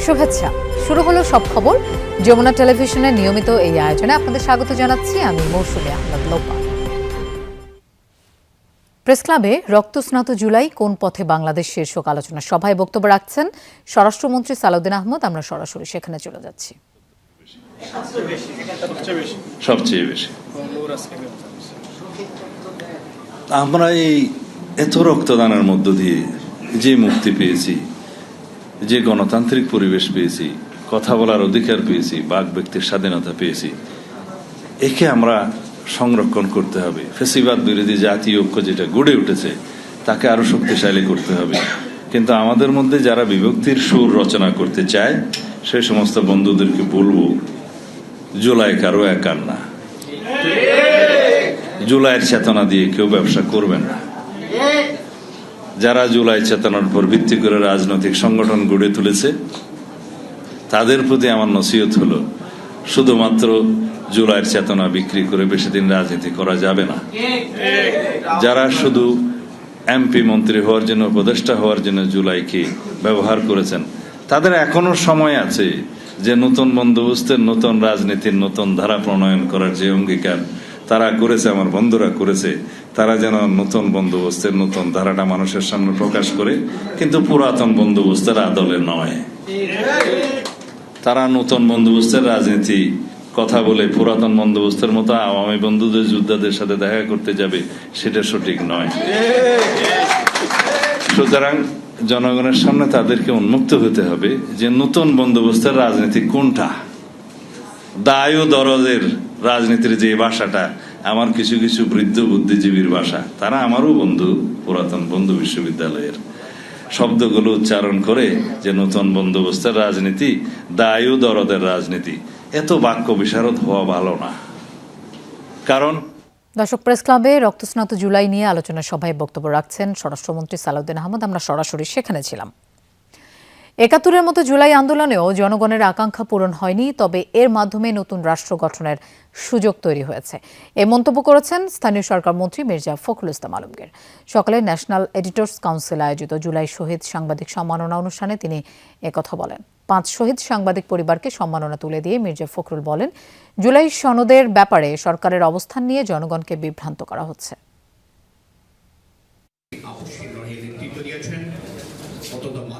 শুভেচ্ছা। শুরু হলো সব খবর। যমুনা টেলিভিশনের নিয়মিত এই আয়োজনে আপনাদের স্বাগত জানাচ্ছি আমি মৌসুমী আহমেদ লোপা। প্রেস ক্লাবে রক্তস্নাত জুলাই কোন পথে বাংলাদেশ শীর্ষক আলোচনা সভায় বক্তব্য রাখছেন স্বরাষ্ট্রমন্ত্রী সালাউদ্দিন আহমদ। আমরা সরাসরি সেখানে চলে যাচ্ছি। সবচেয়ে বেশি আমরা এই এত রক্তদানের মধ্য দিয়ে যে মুক্তি পেয়েছি, যে গণতান্ত্রিক পরিবেশ পেয়েছি, কথা বলার অধিকার পেয়েছি, বাক ব্যক্তির স্বাধীনতা পেয়েছি, একে আমরা সংরক্ষণ করতে হবে। ফ্যাসিবাদ বিরোধী জাতীয় ঐক্য যেটা গড়ে উঠেছে তাকে আরো শক্তিশালী করতে হবে। কিন্তু আমাদের মধ্যে যারা বিভক্তির সুর রচনা করতে চায় সে সমস্ত বন্ধুদেরকে বলবো, জুলাই কারো একার না। জুলাইয়ের চেতনা দিয়ে কেউ ব্যবসা করবেন না। যারা জুলাই চেতনার উপর ভিত্তি করে রাজনৈতিক সংগঠন গড়ে তুলেছে তাদের প্রতি আমার নসিহত হলো, শুধুমাত্র জুলাইয়ের চেতনা বিক্রি করে বেশি দিন রাজনীতি করা যাবে না। যারা শুধু এমপি মন্ত্রী হওয়ার জন্য, উপদেষ্টা হওয়ার জন্য জুলাইকে ব্যবহার করেছেন, তাদের এখনো সময় আছে যে নতুন বন্দোবস্তের, নতুন রাজনীতির নতুন ধারা প্রণয়ন করার যে অঙ্গীকার তারা করেছে, আমার বন্ধুরা করেছে, তারা যেন নতুন বন্দোবস্তের নতুন ধারাটা মানুষের সামনে প্রকাশ করে, কিন্তু পুরাতন বন্দোবস্তের আদলে নয়। তারা নতুন বন্দোবস্তের রাজনীতি কথা বলে পুরাতন বন্দোবস্তের মতো আওয়ামী বন্ধুদের যোদ্ধাদের সাথে দেখা করতে যাবে, সেটা সঠিক নয়। সুতরাং জনগণের সামনে তাদেরকে উন্মুক্ত হতে হবে যে নতুন বন্দোবস্তের রাজনীতি কোনটা। দায় ও দরদের রাজনীতির যে ভাষাটা, আমার কিছু কিছু বৃদ্ধ বুদ্ধিজীবীর ভাষা, তারা আমারও বন্ধু, পুরাতন বন্ধু বিশ্ববিদ্যালয়ের, শব্দগুলো উচ্চারণ করে যে নতুন বন্দোবস্তের রাজনীতি, দায় ও দরদের রাজনীতি, এত বাক্য বিশারদ হওয়া ভালো না। কারণ দর্শক, প্রেস ক্লাবে রক্তস্নাত জুলাই নিয়ে আলোচনা সভায় বক্তব্য রাখছেন স্বরাষ্ট্রমন্ত্রী সালাউদ্দিন আহমদ। আমরা সরাসরি সেখানে ছিলাম। ৭১-এর মতো জুলাই আন্দোলনেও জনগণের আকাঙ্ক্ষা পূরণ হয়নি, তবে এর মাধ্যমে নতুন রাষ্ট্র গঠনের সুযোগ তৈরি হয়েছে। এ মন্তব্য করেছেন স্থানীয় সরকার মন্ত্রী মির্জা ফখরুল ইসলাম আলমগীর। সকালে ন্যাশনাল এডিটর্স কাউন্সিল আয়োজিত জুলাই শহীদ সাংবাদিক সম্মাননা অনুষ্ঠানে তিনি একথা বলেন। ৫ শহীদ সাংবাদিক পরিবারকে সম্মাননা তুলে দিয়ে মির্জা ফখরুল বলেন, জুলাই সনদের ব্যাপারে সরকারের অবস্থান নিয়ে জনগণকে বিভ্রান্ত করা হচ্ছে।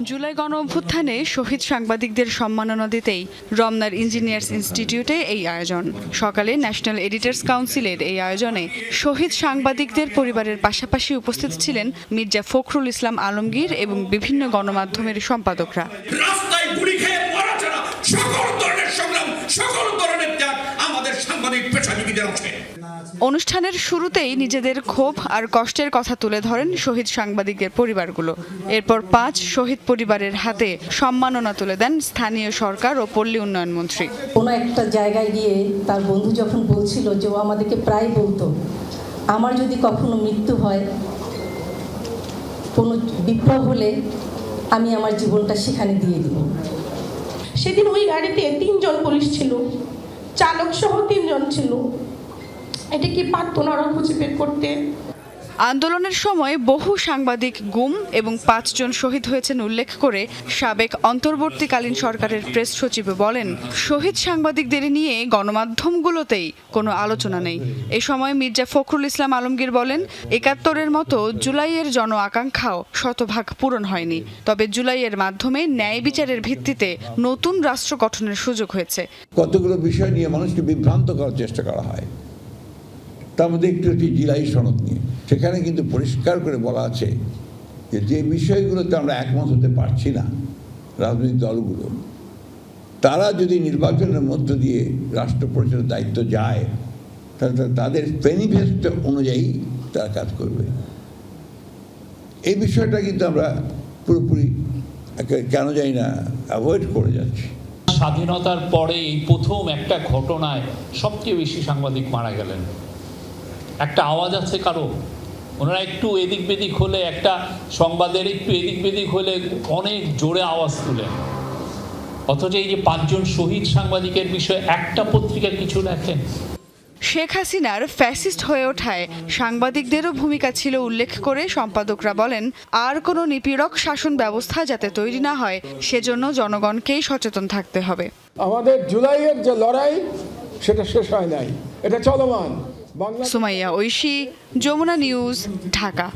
জুলাই গণ অভ্যুত্থানে শহীদ সাংবাদিকদের সম্মাননা দিতেই রমনার ইঞ্জিনিয়ার্স ইনস্টিটিউটে এই আয়োজন। সকালে ন্যাশনাল এডিটর্স কাউন্সিলের এই আয়োজনে শহীদ সাংবাদিকদের পরিবারের পাশাপাশি উপস্থিত ছিলেন মির্জা ফখরুল ইসলাম আলমগীর এবং বিভিন্ন গণমাধ্যমের সম্পাদকরা। রাস্তায় গুলি খেয়ে মারা ছাড়া সকল ধরনের সংগ্রাম, সকল ধরনের ত্যাগ আমাদের সাংবাদিক পেশাজীবীদের আছে। অনুষ্ঠানের শুরুতেই নিজেদের ক্ষোভ আর কষ্টের কথা তুলে ধরেন শহীদ সাংবাদিকদের পরিবারগুলো। এরপর ৫ শহীদ পরিবারের হাতে সম্মাননা তুলে দেন স্থানীয় সরকার ও পল্লী উন্নয়ন মন্ত্রী। কোনো একটা জায়গায় গিয়ে তার বন্ধু যখন বলছিল যে ও আমাদেরকে প্রায় বলতো, আমার যদি কখনো মৃত্যু হয়, কোনো বিপ্লব হলে আমি আমার জীবনটা সেখানে দিয়ে দিব। সেদিন ওই গাড়িতে ৩ জন পুলিশ ছিল, চালক সহ ৩ জন ছিল। এটা কি পারতো না ওরা খুঁজে বের করতে? আন্দোলনের সময় বহু সাংবাদিক গুম এবং ৫ জন শহীদ হয়েছেন উল্লেখ করে সাবেক অন্তর্বর্তীকালীন সরকারের প্রেস সচিব বলেন, শহীদ সাংবাদিকদের নিয়ে গণমাধ্যমগুলোতেই কোনো আলোচনা নেই। এ সময় মির্জা ফখরুল ইসলাম আলমগীর বলেন, ৭১-এর মতো জুলাইয়ের জন আকাঙ্ক্ষাও শতভাগ পূরণ হয়নি, তবে জুলাইয়ের মাধ্যমে ন্যায় বিচারের ভিত্তিতে নতুন রাষ্ট্র গঠনের সুযোগ হয়েছে। কতগুলো বিষয় নিয়ে মানুষকে বিভ্রান্ত করার চেষ্টা করা হয়, তার মধ্যে একটু জুলাই সনদ নিয়ে। সেখানে কিন্তু পরিষ্কার করে বলা আছে যে বিষয়গুলোতে আমরা একমত হতে পারছি না, রাজনৈতিক দলগুলো, তারা যদি নির্বাচনের মধ্য দিয়ে রাষ্ট্র পরিচালনার দায়িত্ব যায় তাহলে তাদের ম্যানিফেস্টো অনুযায়ী তারা কাজ করবে। এই বিষয়টা কিন্তু আমরা পুরোপুরি কেন জানি না অ্যাভয়েড করে যাচ্ছি। স্বাধীনতার পরে এই প্রথম একটা ঘটনায় সবচেয়ে বেশি সাংবাদিক মারা গেলেন। একটা আওয়াজ আছে কারো, ওনারা একটু এদিক বেদিক হলে, একটা সংবাদের একটু এদিক বেদিক হলে অনেক জোরে আওয়াজ তুলেন, অথচ এই যে ৫ জন শহীদ সাংবাদিকের বিষয়ে একটা পত্রিকা কিছু লেখেন। শেখ হাসিনার ফ্যাসিস্ট হয়ে ওঠায় সাংবাদিকদেরও ভূমিকা ছিল উল্লেখ করে সম্পাদকরা বলেন, আর কোনো নিপীড়ক শাসন ব্যবস্থা যাতে তৈরি না হয় সেজন্য জনগণকেই সচেতন থাকতে হবে। আমাদের জুলাইয়ের যে লড়াই সেটা শেষ হয় নাই, এটা চলমান। সুমাইয়া ঐশী, যমুনা নিউজ, ঢাকা।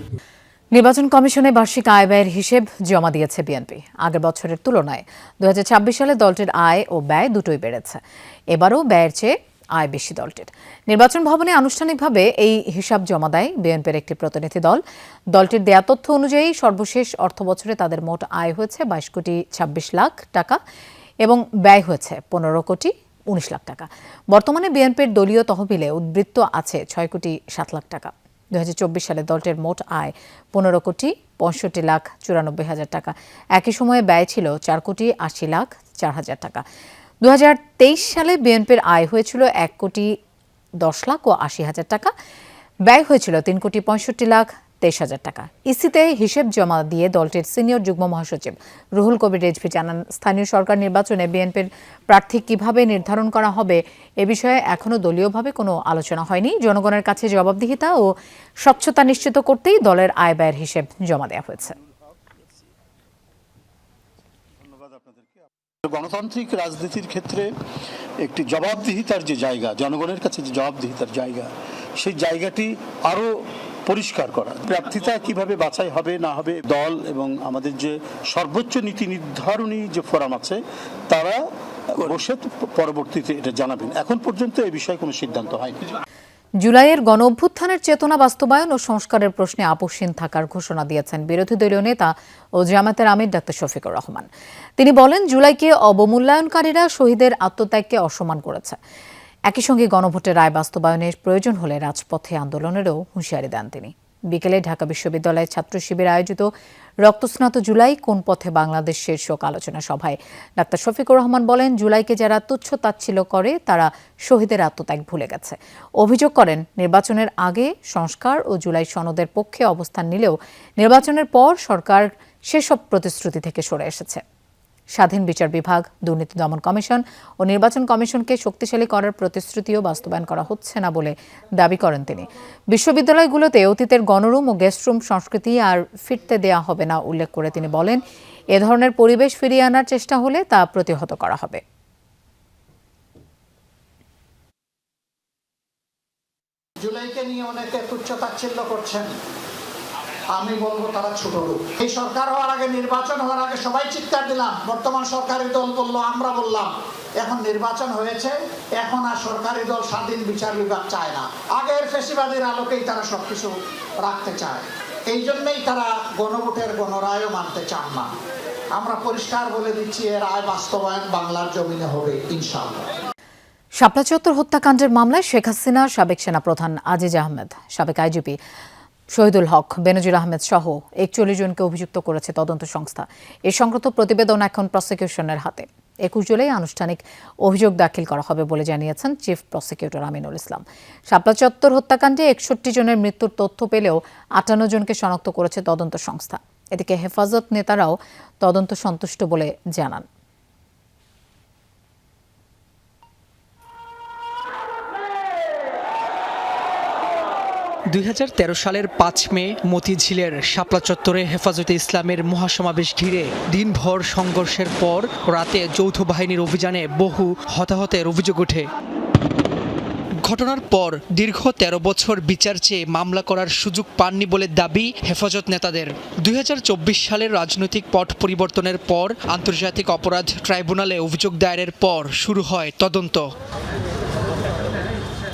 নির্বাচন কমিশনে বার্ষিক আয় ব্যয়ের হিসেব জমা দিয়েছে বিএনপি। আগের বছরের তুলনায় 2026 সালে দলটির আয় ও ব্যয় দুটোই বেড়েছে। এবারও ব্যয়ের চেয়ে আয় বেশি দলটির। নির্বাচন ভবনে আনুষ্ঠানিকভাবে এই হিসাব জমা দেয় বিএনপির একটি প্রতিনিধি দল। দলটির দেয়া তথ্য অনুযায়ী সর্বশেষ অর্থবছরে তাদের মোট আয় হয়েছে 22 কোটি 26 লাখ টাকা এবং ব্যয় হয়েছে 15 কোটি 19 লাখ টাকা। বর্তমানে বিএনপির দলীয় তহবিলে উদ্বৃত্ত আছে 6 কোটি 7 লাখ টাকা। 2024 সালে দলটির মোট আয় 15 কোটি 65 লাখ 94 হাজার টাকা। একই সময়ে ব্যয় ছিল 4 কোটি 80 লাখ 4 হাজার টাকা। 2023 সালে বিএনপির আয় হয়েছিল 1 কোটি 10 লাখ ও 80 হাজার টাকা। ব্যয় হয়েছিল 3 কোটি 65 লাখ 23 হাজার টাকা। ইসিতে হিসেব জমা দিয়ে দলটির সিনিয়র যুগ্ম মহাসচিব রুহুল কবির রিজভী জানান, স্থানীয় সরকার নির্বাচনে বিএনপির প্রার্থী কিভাবে নির্ধারণ করা হবে এ বিষয়ে এখনো দলীয়ভাবে কোনো আলোচনা হয়নি। জনগণের কাছে জবাবদিহিতা ও স্বচ্ছতা নিশ্চিত করতেই দলের আয় ব্যয়ের হিসেব জমা দেওয়া হয়েছে। গণতান্ত্রিক রাজনীতির ক্ষেত্রে একটি জবাবদিহিতার যে জায়গা, জনগণের কাছে যে জবাবদিহিতার জায়গা, সেই জায়গাটি আরো পরিষ্কার করা। প্রার্থিতা কিভাবে বাছাই হবে না হবে, দল এবং আমাদের যে সর্বোচ্চ নীতি নির্ধারণী যে ফোরাম আছে তারা বসে পরবর্তীতে এটা জানাবেন। এখন পর্যন্ত এই বিষয়ে কোনো সিদ্ধান্ত হয়নি। জুলাইয়ের গণ অভ্যুত্থানের চেতনা বাস্তবায়ন ও সংস্কারের প্রশ্নে আপোষহীন থাকার ঘোষণা দিয়েছেন বিরোধী দলীয় নেতা ও জামায়াতের আমির ডাক্তার শফিকুর রহমান। তিনি বলেন, জুলাইকে অবমূল্যায়নকারীরা শহীদের আত্মত্যাগকে অসম্মান করেছে। একই সঙ্গে গণভোটের রায় বাস্তবায়নের প্রয়োজন হলে রাজপথে আন্দোলনেরও হুঁশিয়ারি দেন তিনি। বিকেলে ঢাকা বিশ্ববিদ্যালয়ের ছাত্র শিবির আয়োজিত রক্তস্নাত জুলাই কোন পথে বাংলাদেশ শীর্ষক আলোচনা সভায় ডাক্তার শফিকুর রহমান বলেন, জুলাইকে যারা তুচ্ছ তাচ্ছিল্য করে তারা শহীদের আত্মত্যাগ ভুলে গেছে। অভিযোগ করেন, নির্বাচনের আগে সংস্কার ও জুলাই সনদের পক্ষে অবস্থান নিলেও নির্বাচনের পর সরকার সেসব প্রতিশ্রুতি থেকে সরে এসেছে। স্বাধীন বিচার বিভাগ, দুর্নীতি দমন কমিশন ও নির্বাচন কমিশনকে শক্তিশালী করার প্রতিশ্রুতিও বাস্তবায়ন করা হচ্ছে না বলে দাবি করেন তিনি। বিশ্ববিদ্যালয়গুলোতে অতীতের গণরুম ও গেস্টরুম সংস্কৃতি আর ফিরতে দেয়া হবে না উল্লেখ করে তিনি বলেন, এ ধরনের পরিবেশ ফিরিয়ে আনার চেষ্টা হলে তা প্রতিহত করা হবে। জুলাইকে নিয়ে অনেকে তুচ্ছ-তাচ্ছিল্য করছেন, আমি বলবো তারা ছোট লোক। এই সরকার হওয়ার আগে, নির্বাচন হওয়ার আগে সবাই চিৎকার দিলাম, বর্তমান সরকারি দল বললো, আমরা বললাম। এখন নির্বাচন হয়েছে, এখন আর সরকারি দল স্বাধীন বিচার বিভাগ চায় না। আগের ফেসিবাদের আলোকেই তারা সবকিছু রাখতে চায়। এই জন্যই তারা গণভোটের গণরায়ও মানতে চান না। আমরা পরিষ্কার বলে দিচ্ছি, এর রায় বাস্তবায়ন বাংলার জমিনে হবে ইনশাআল্লাহ। শাপলা চত্বর হত্যাকাণ্ডের মামলায় শেখ হাসিনা, সাবেক সেনাপ্রধান আজিজ আহমেদ, সাবেক আইজিপি শহীদুল হক, বেনজির আহমেদ সহ 41 জনকে অভিযুক্ত করেছে তদন্ত সংস্থা। এ সংক্রান্ত প্রতিবেদন এখন প্রসিকিউশনের হাতে। 21 জুলাই আনুষ্ঠানিক অভিযোগ দাখিল করা হবে বলে জানিয়েছেন চিফ প্রসিকিউটর আমিনুল ইসলাম। শাপলা চত্বর হত্যাকাণ্ডে 61 জনের মৃত্যুর তথ্য পেলেও 58 জনকে শনাক্ত করেছে তদন্ত সংস্থা। এদিকে হেফাজত নেতারাও তদন্ত সন্তুষ্ট বলে জানান। 2013 সালের 5 মে মতিঝিলের শাপলা চত্বরে হেফাজতে ইসলামের মহাসমাবেশ ঘিরে দিনভর সংঘর্ষের পর রাতে যৌথ বাহিনীর অভিযানে বহু হতাহতের অভিযোগ ওঠে। ঘটনার পর দীর্ঘ 13 বছর বিচার চেয়ে মামলা করার সুযোগ পাননি বলে দাবি হেফাজত নেতাদের। 2024 সালের রাজনৈতিক পট পরিবর্তনের পর আন্তর্জাতিক অপরাধ ট্রাইব্যুনালে অভিযোগ দায়েরের পর শুরু হয় তদন্ত।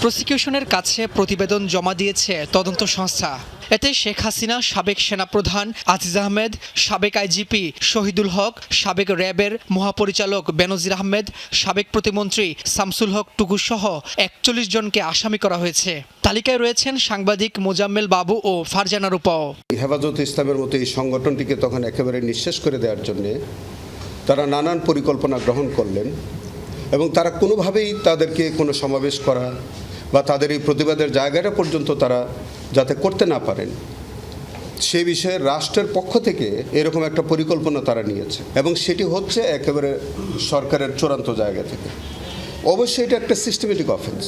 প্রসিকিউশনের কাছে প্রতিবেদন জমা দিয়েছে তদন্ত সংস্থা। এতে শেখ হাসিনা, সাবেক সেনাপ্রধান আজিজ আহমেদ, সাবেক আইজিপি শহীদুল হক, সাবেক র্যাবের মহাপরিচালক বেনজির আহমেদ, সাবেক প্রতিমন্ত্রী শামসুল হক টুকু সহ 41 জনকে আসামি করা হয়েছে। তালিকায় রয়েছেন সাংবাদিক মোজাম্মেল বাবু ও ফারজানা রূপাও। হেফাজত ইসলামের মতো এই সংগঠনটিকে তখন একেবারে নিঃশেষ করে দেওয়ার জন্য তারা নানান পরিকল্পনা গ্রহণ করলেন এবং তারা কোনোভাবেই তাদেরকে কোনো সমাবেশ করা বা তাদের এই প্রতিবাদের জায়গাটা পর্যন্ত তারা যাতে করতে না পারেন সেই বিষয়ে রাষ্ট্রের পক্ষ থেকে এরকম একটা পরিকল্পনা তারা নিয়েছে এবং সেটি হচ্ছে একেবারে সরকারের চূড়ান্ত জায়গা থেকে। অবশ্যই এটা একটা সিস্টেমেটিক অফেন্স।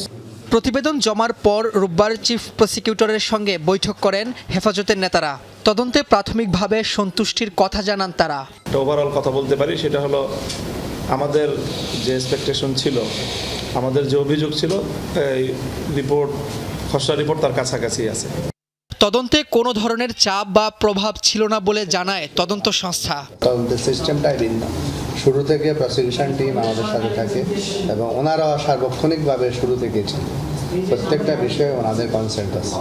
প্রতিবেদন জমার পর রোববার চিফ প্রসিকিউটরের সঙ্গে বৈঠক করেন হেফাজতের নেতারা। তদন্তে প্রাথমিকভাবে সন্তুষ্টির কথা জানান তারা। ওভারঅল কথা বলতে পারি সেটা হলো আমাদের যে এক্সপেকটেশন ছিল, আমাদের যে অভিযোগ ছিল, এই রিপোর্ট, খসড়া রিপোর্ট তার কাছাকাছি আছে। তদন্তে কোনো ধরনের চাপ বা প্রভাব ছিল না বলে জানায় তদন্ত সংস্থা। তদন্তের সিস্টেমটাই ভিন্ন। শুরু থেকে প্রসিকিউশন টিম আমাদের সাথে থাকে এবং ওনারা সার্বক্ষণিকভাবে শুরু থেকে ছিল। প্রত্যেকটা বিষয়ে ওনাদের কনসেন্ট আছে।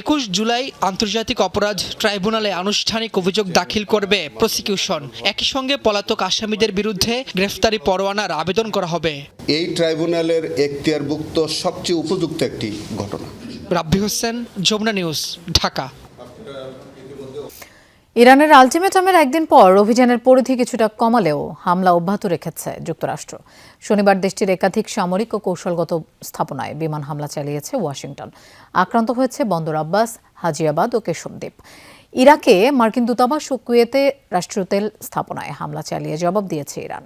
21 জুলাই আন্তর্জাতিক অপরাধ ট্রাইব্যুনালে আনুষ্ঠানিক অভিযোগ দাখিল করবে প্রসিকিউশন। একই সঙ্গে পলাতক আসামিদের বিরুদ্ধে গ্রেফতারি পরোয়ানার আবেদন করা হবে। এই ট্রাইব্যুনালের এখতিয়ারভুক্ত সবচেয়ে উপযুক্ত একটি ঘটনা। রাব্বি হোসেন, যমুনা নিউজ, ঢাকা। ইরানের আলটিমেটামের একদিন পর অভিযানের পরিধি কিছুটা কমালেও হামলা অব্যাহত রেখেছে যুক্তরাষ্ট্র। শনিবার দেশটির একাধিক সামরিক ও কৌশলগত স্থাপনায় বিমান হামলা চালিয়েছে ওয়াশিংটন। আক্রান্ত হয়েছে বন্দর আব্বাস, হাজিয়াবাদ ও কেশবদ্বীপ। ইরাকে মার্কিন দূতাবাস ও কুয়েতে রাষ্ট্রীয় তেল স্থাপনায় হামলা চালিয়ে জবাব দিয়েছে ইরান।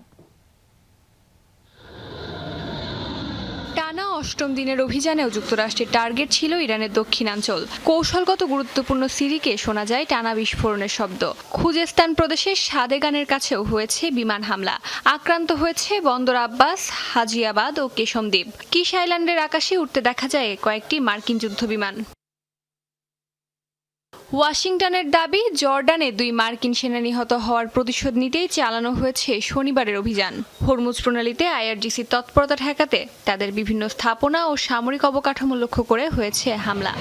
টানা অষ্টম দিনের অভিযানেও যুক্তরাষ্ট্রের টার্গেট ছিল ইরানের দক্ষিণাঞ্চল। কৌশলগত গুরুত্বপূর্ণ সিরিকে শোনা যায় টানা বিস্ফোরণের শব্দ। খুজেস্তান প্রদেশের সাদেগানের কাছেও হয়েছে বিমান হামলা। আক্রান্ত হয়েছে বন্দর আব্বাস, হাজিয়াবাদ ও কেশমদ্বীপ। কিস আইল্যান্ডের আকাশে উঠতে দেখা যায় কয়েকটি মার্কিন যুদ্ধবিমান। ওয়াশিংটনের দাবি, জর্ডানে 2 মার্কিন সেনা নিহত হওয়ার প্রতিশোধ নিতেই চালানো হয়েছে শনিবারের অভিযান। হরমুজ প্রণালীতে আইআরজিসির তৎপরতা ঠেকাতে তাদের বিভিন্ন স্থাপনা ও সামরিক অবকাঠামো লক্ষ্য করে হয়েছে হামলা।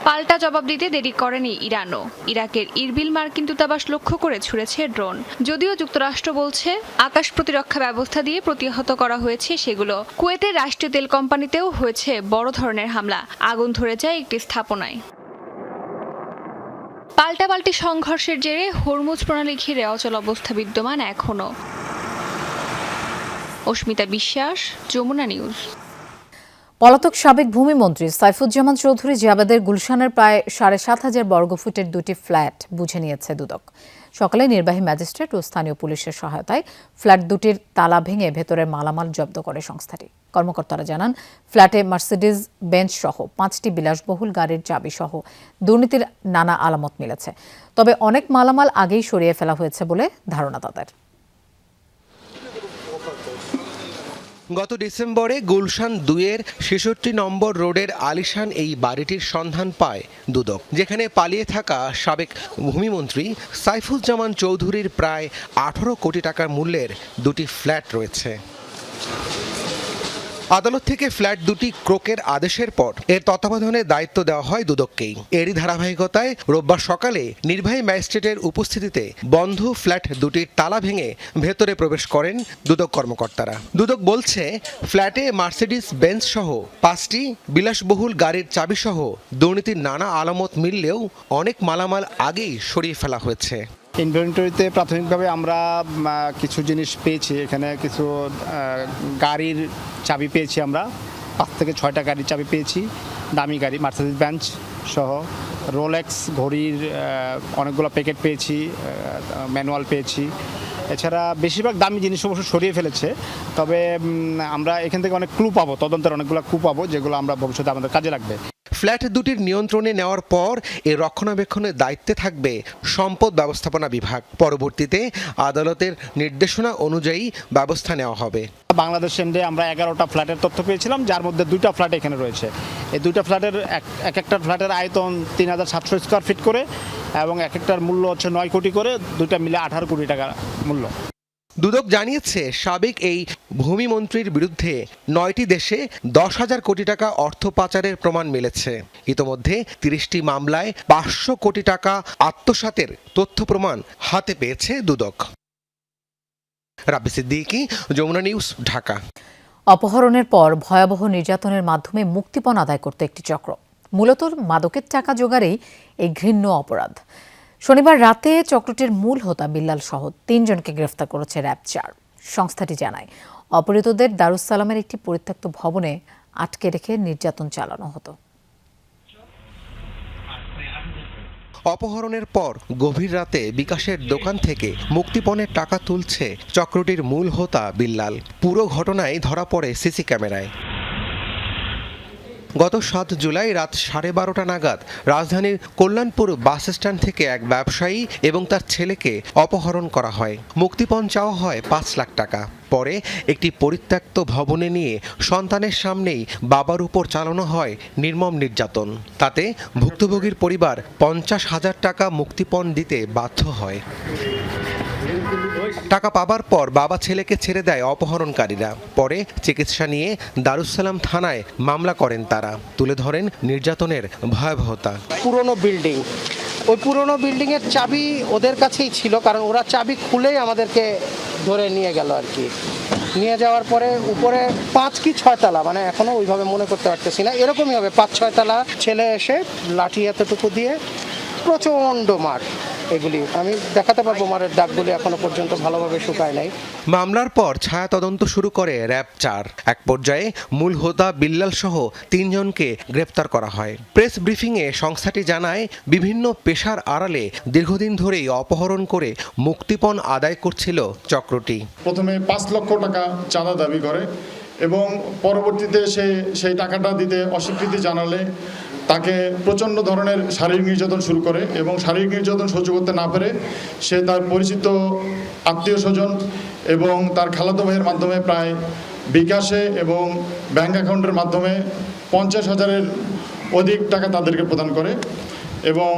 পাল্টা জবাব দিতে দেরি করেনি ইরানও। ইরাকের ইরবিল মার্কিন দূতাবাস লক্ষ্য করে ছুড়েছে ড্রোন। যদিও যুক্তরাষ্ট্র বলছে আকাশ প্রতিরক্ষা ব্যবস্থা দিয়ে প্রতিহত করা হয়েছে সেগুলো। কুয়েতের রাষ্ট্রীয় তেল কোম্পানিতেও হয়েছে বড় ধরনের হামলা। আগুন ধরে যায় একটি স্থাপনায়। পাল্টাপাল্টি সংঘর্ষের জেরে হরমুজ প্রণালী ঘিরে অচল অবস্থা বিদ্যমান এখনো। অস্মিতা বিশ্বাস, যমুনা নিউজ। পলাতক সাবেক ভূমিমন্ত্রী সাইফুজ্জামান চৌধুরী জাবেদের গুলশানের প্রায় 7,500 বর্গফুটের 2টি ফ্ল্যাট বুঝে নিয়েছে দুদক। সকালে নির্বাহী ম্যাজিস্ট্রেট ও স্থানীয় পুলিশের সহায়তায় ফ্ল্যাট দুটির তালা ভেঙে ভেতরের মালামাল জব্দ করে সংস্থাটি। কর্মকর্তারা জানান, ফ্ল্যাটে মার্সিডিজ বেঞ্চ সহ 5টি বিলাসবহুল গাড়ির চাবি সহ দুর্নীতির নানা আলামত মিলেছে। তবে অনেক মালামাল আগেই সরিয়ে ফেলা হয়েছে বলে ধারণা তাদের। গত ডিসেম্বরে গুলশান 2-এর 66 নম্বর রোডের আলিশান এই বাড়িটির সন্ধান পায় দুদক, যেখানে পালিয়ে থাকা সাবেক ভূমিমন্ত্রী সাইফুজ্জামান চৌধুরীর প্রায় 18 কোটি টাকার মূল্যের 2টি ফ্ল্যাট রয়েছে। আদালত থেকে ফ্ল্যাট দুটি ক্রোকের আদেশের পর এর তত্ত্বাবধানে দায়িত্ব দেওয়া হয় দুদককেই। এরই ধারাবাহিকতায় রোববার সকালে নির্বাহী ম্যাজিস্ট্রেটের উপস্থিতিতে বন্ধ ফ্ল্যাট দুটির তালা ভেঙে ভেতরে প্রবেশ করেন দুদক কর্মকর্তারা। দুদক বলছে, ফ্ল্যাটে মার্সিডিজ বেঞ্চ সহ 5টি বিলাসবহুল গাড়ির চাবি সহ দুর্নীতির নানা আলামত মিললেও অনেক মালামাল আগেই সরিয়ে ফেলা হয়েছে। ইনভেন্টরিতে প্রাথমিকভাবে আমরা কিছু জিনিস পেয়েছি। এখানে কিছু গাড়ির চাবি পেয়েছি, আমরা 5 থেকে 6টা গাড়ির চাবি পেয়েছি, দামি গাড়ি, মার্সিডিজ বেঞ্চ সহ রোলেক্স ঘড়ির অনেকগুলো প্যাকেট পেয়েছি, ম্যানুয়াল পেয়েছি। এছাড়া বেশিরভাগ দামি জিনিস অবশ্য সরিয়ে ফেলেছে। তবে আমরা এখান থেকে অনেক ক্লু পাবো, তদন্তের অনেকগুলো ক্লু পাবো, যেগুলো আমরা ভবিষ্যতে আমাদের কাজে লাগবে। ফ্ল্যাট দুটির নিয়ন্ত্রণে নেওয়ার পর এর রক্ষণাবেক্ষণের দায়িত্বে থাকবে সম্পদ ব্যবস্থাপনা বিভাগ। পরবর্তীতে আদালতের নির্দেশনা অনুযায়ী ব্যবস্থা নেওয়া হবে। বাংলাদেশ এন্ডে আমরা 11টা ফ্ল্যাটের তথ্য পেয়েছিলাম, যার মধ্যে 2টা ফ্ল্যাট এখানে রয়েছে। এই 2টা ফ্ল্যাটের একটা ফ্ল্যাটের আয়তন 3,700 স্কোয়ার ফিট করে এবং এক একটার মূল্য হচ্ছে 9 কোটি করে, 2টা মিলে 18 কোটি টাকা মূল্য। দুদক জানিয়েছে, সাবেক এই ভূমিমন্ত্রীর বিরুদ্ধে 9টি দেশে 10,000 কোটি টাকা অর্থ পাচারের প্রমাণ মিলেছে। ইতোমধ্যে 30টি মামলায় 500 কোটি টাকা আত্মসাতের তথ্য প্রমাণ হাতে পেয়েছে দুদক। রাব্বি সিদ্দিকী, যমুনা নিউজ, ঢাকা। অপহরণের পর ভয়াবহ নির্যাতনের মাধ্যমে মুক্তিপণ আদায় করতে একটি চক্র। মূলত মাদকের টাকা জোগাড়েই এই ঘৃণ্য অপরাধ। শনিবার রাতে চক্রটির মূল হোতা বিল্লাল সহ 3 জনকে গ্রেফতার করেছে র্যাব 4। সংস্থাটি জানায়, অপহৃতদের দারুস সালামের একটি পরিত্যক্ত ভবনে আটকে রেখে নির্যাতন চালানো হতো। অপহরণের পর গভীর রাতে বিকাশের দোকান থেকে মুক্তিপণের টাকা তুলছে চক্রটির মূল হোতা বিল্লাল। পুরো ঘটনায় ধরা পড়ে সিসি ক্যামেরায়। গত 7 জুলাই রাত 12:30 নাগাদ রাজধানীর কল্যাণপুর বাস স্ট্যান্ড থেকে এক ব্যবসায়ী এবং তার ছেলেকে অপহরণ করা হয়। মুক্তিপণ চাওয়া হয় 5 লাখ টাকা। পরে একটি পরিত্যক্ত ভবনে নিয়ে সন্তানের সামনেই বাবার উপর চালানো হয় নির্মম নির্যাতন। তাতে ভুক্তভোগীর পরিবার 50,000 টাকা মুক্তিপণ দিতে বাধ্য হয়। টাকা পাবার পর বাবা ছেলেকে ছেড়ে দেয় অপহরণকারীরা। পরে চিকিৎসা নিয়ে দারুসালাম থানায় মামলা করেন তারা। তুলে ধরেন নির্যাতনের ভয়াবহতা। পুরনো বিল্ডিং, ওই পুরনো বিল্ডিংয়ের চাবি ওদের কাছেই ছিল, কারণ ওরা চাবি খুলেই আমাদেরকে ধরে নিয়ে গেল আর কি। নিয়ে যাওয়ার পরে উপরে 5 কি 6 তলা, মানে এখনো ওইভাবে মনে করতে পারতেছি না, এরকমই হবে 5-6 তলা। ছেলে এসে লাঠি এতটুকু দিয়ে প্রচণ্ড মার, এগুলি আমি দেখাতে পারবো, মারের দাগগুলি এখনো পর্যন্ত ভালোভাবে শুকায় নাই। মামলার পর ছায়া তদন্ত শুরু করে র্যাব 4। এক পর্যায়ে মূল হোতা বিল্লাল সহ 3 জনকে গ্রেপ্তার করা হয়। প্রেস ব্রিফিংয়ে সংস্থাটি জানায়, বিভিন্ন পেশার আড়ালে দীর্ঘদিন ধরেই অপহরণ করে মুক্তিপণ আদায় করছিল চক্রটি। প্রথমে 5 লক্ষ টাকা চাঁদা দাবি করে এবং পরবর্তীতে সেই টাকাটা দিতে অস্বীকৃতি জানালে তাকে প্রচণ্ড ধরনের শারীরিক নির্যাতন শুরু করে এবং শারীরিক নির্যাতন সহ্য করতে না পেরে সে তার পরিচিত আত্মীয় স্বজন এবং তার খালাতো ভাইয়ের মাধ্যমে প্রায় বিকাশে এবং ব্যাংক অ্যাকাউন্টের মাধ্যমে 50,000-এর অধিক টাকা তাদেরকে প্রদান করে। এবং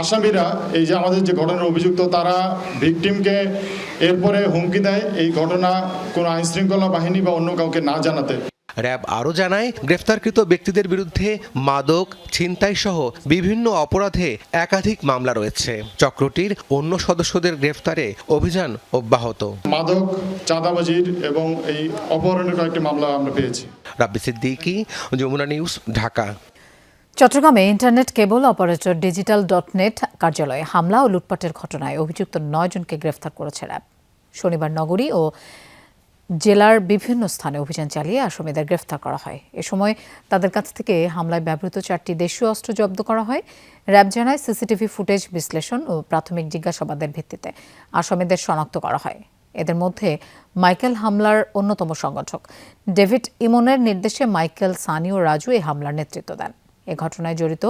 আসামিরা, এই যে আমাদের যে ঘটনার অভিযুক্ত, তারা ভিকটিমকে এরপরে হুমকি দেয় এই ঘটনা কোনো আইনশৃঙ্খলা বাহিনী বা অন্য কাউকে না জানাতে। র্যাব আরও জানায়, গ্রেফতারকৃত ব্যক্তিদের বিরুদ্ধে মাদক, ছিনতাই সহ বিভিন্ন অপরাধে একাধিক মামলা রয়েছে। চক্রটির অন্য সদস্যদের গ্রেফতারে অভিযান অব্যাহত। মাদক, চাঁদাবাজির এবং এই অপহরণের কয়েকটি মামলা আমরা পেয়েছি। রাব্বি সিদ্দিকী, যমুনা নিউজ, ঢাকা। চট্টগ্রামে ইন্টারনেট কেবল অপারেটর digital.net কার্যালয়ে হামলা ও লুটপাটের ঘটনায় অভিযুক্ত 9 জনকে গ্রেফতার করেছে র্যাব। শনিবার নগরী ও জেলার বিভিন্ন স্থানে অভিযান চালিয়ে আসামিদের গ্রেফতার করা হয়। এ সময় তাদের কাছ থেকে হামলায় ব্যবহৃত 4টি দেশীয় অস্ত্র জব্দ করা হয়। র্যাব জানায়, সিসিটিভি ফুটেজ বিশ্লেষণ ও প্রাথমিক জিজ্ঞাসাবাদের ভিত্তিতে আসামিদের শনাক্ত করা হয়। এদের মধ্যে মাইকেল হামলার অন্যতম সংগঠক। ডেভিড ইমনের নির্দেশে মাইকেল, সানি ও রাজু এই হামলার নেতৃত্ব দেন। এ ঘটনায় জড়িত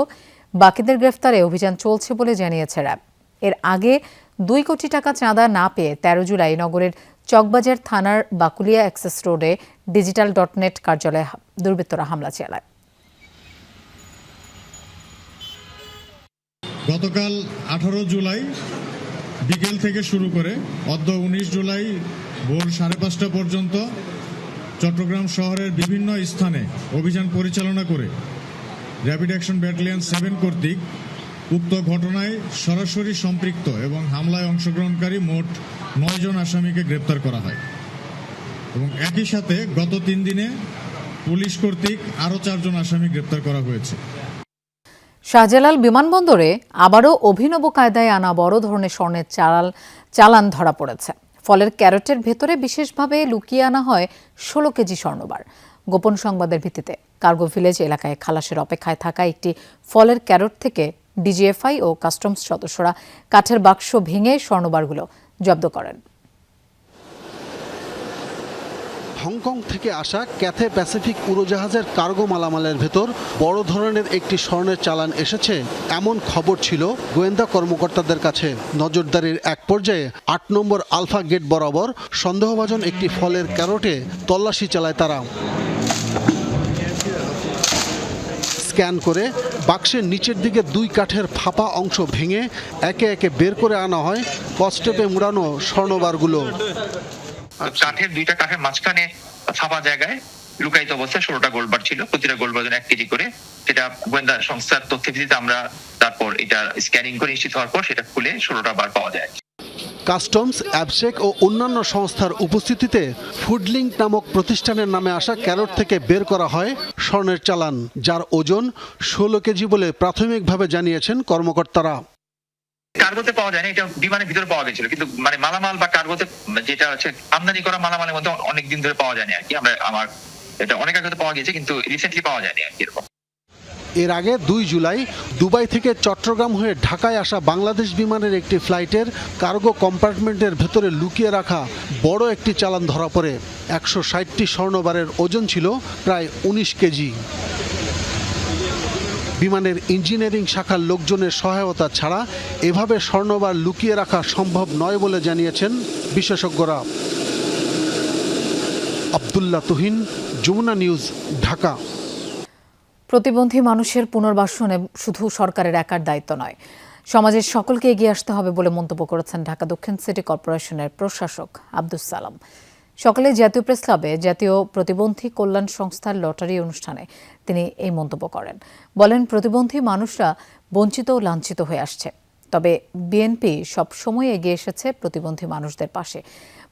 বাকিদের গ্রেফতারে অভিযান চলছে বলে জানিয়েছে র্যাব। এর আগে 2 কোটি টাকা চাঁদা না পেয়ে 13 জুলাই নগরের চকবাজার থানার বাকুলিয়া অ্যাক্সেস রোডে digital.net কার্যালয়ে দুর্বৃত্তরা হামলা চালায়। গতকাল 18 জুলাই বিকেল থেকে শুরু করে অদ্য 19 জুলাই ভোর 5:30 পর্যন্ত চট্টগ্রাম শহরের বিভিন্ন স্থানে অভিযান পরিচালনা করে র্যাপিড অ্যাকশন ব্যাটালিয়ন 7 কর্তৃক উক্ত ঘটনায় সরাসরি সম্পৃক্ত এবং হামলায় অংশগ্রহণকারী মোট 9 জন আসামিকে গ্রেপ্তার করা হয় এবং একই সাথে গত 3 দিনে পুলিশ কর্তৃক আরও 4 জন আসামি গ্রেপ্তার করা হয়েছে। শাহজালাল বিমানবন্দরে আবারও অভিনব কায়দায় আনা বড় ধরনের স্বর্ণের চালান ধরা পড়েছে। ফলের ক্যারেটের ভেতরে বিশেষভাবে লুকিয়ে আনা হয় 16 কেজি স্বর্ণবার। গোপন সংবাদের ভিত্তিতে কার্গো ভিলেজ এলাকায় খালাসের অপেক্ষায় থাকা একটি ফলের ক্যারেট থেকে ডিজিএফআই ও কাস্টমস সদস্যরা কাঠের বাক্স ভেঙে স্বর্ণবারগুলো জব্দ করেন। হংকং থেকে আসা ক্যাথে প্যাসিফিক উড়োজাহাজের কার্গো মালামালের ভেতর বড় ধরনের একটি স্বর্ণের চালান এসেছে, এমন খবর ছিল গোয়েন্দা কর্মকর্তাদের কাছে। নজরদারির এক পর্যায়ে 8 নম্বর আলফা গেট বরাবর সন্দেহভাজন একটি ফলের ক্যারেটে তল্লাশি চালায় তারা। স্ক্যান করে বাক্সের নিচের দিকে 2 কাঠের ফাঁপা অংশ ভেঙে একে একে বের করে আনা হয় কস্টেপে মুড়ানো স্বর্ণবারগুলো। কাঠের 2টা কাঠের মাঝখানে ফাঁপা জায়গায় লুকায়িত অবস্থায় 16টা গোল্ডবার ছিল, প্রতিটা গোল্ডবার 1 কেজি করে। সেটা গোয়েন্দা সংস্থার তথ্যের ভিত্তিতে আমরা তারপর এটা স্ক্যানিং করে নিশ্চিত হওয়ার পর সেটা খুলে 16টা বার পাওয়া যায়। কাস্টমস, অ্যাবসেক ও অন্যান্য সংস্থার উপস্থিতিতে ফুডলিংক নামক প্রতিষ্ঠানের নামে আসা ক্যারেট থেকে বের করা হয় স্বর্ণের চালান, যার ওজন 16 কেজি বলে প্রাথমিকভাবে জানিয়েছেন কর্মকর্তারা। কার্গোতে পাওয়া যায় না, এটা বিমানের ভিতরে পাওয়া গেছিল, কিন্তু মানে মালামাল বা কার্গোতে যেটা হচ্ছে আমদানি করা মালামালের মধ্যে অনেক দিন ধরে পাওয়া যায়নি আর কি। এটা অনেক আগে পাওয়া গেছে, কিন্তু রিসেন্টলি পাওয়া যায়নি আর কি। এরকম এর আগে 2 জুলাই দুবাই থেকে চট্টগ্রাম হয়ে ঢাকায় আসা বাংলাদেশ বিমানের একটি ফ্লাইটের কার্গো কম্পার্টমেন্টের ভেতরে লুকিয়ে রাখা বড় একটি চালান ধরা পড়ে। 160টি স্বর্ণবারের ওজন ছিল প্রায় 19 কেজি। বিমানের ইঞ্জিনিয়ারিং শাখার লোকজনের সহায়তা ছাড়া এভাবে স্বর্ণবার লুকিয়ে রাখা সম্ভব নয় বলে জানিয়েছেন বিশেষজ্ঞরা। আব্দুল্লাহ তুহিন, যমুনা নিউজ, ঢাকা। প্রতিবন্ধী মানুষের পুনর্বাসনে শুধু সরকারের একার দায়িত্ব নয়, সমাজের সকলকে এগিয়ে আসতে হবে বলে মন্তব্য করেছেন ঢাকা দক্ষিণ সিটি কর্পোরেশনের প্রশাসক আব্দুস সালাম। সকালে জাতীয় প্রেস ক্লাবে জাতীয় প্রতিবন্ধী কল্যাণ সংস্থার লটারি অনুষ্ঠানে তিনি এই মন্তব্য করেন। বলেন, প্রতিবন্ধী মানুষরা বঞ্চিত ও লাঞ্ছিত হয়ে আসছে, তবে বিএনপি সবসময় এগিয়ে এসেছে প্রতিবন্ধী মানুষদের পাশে।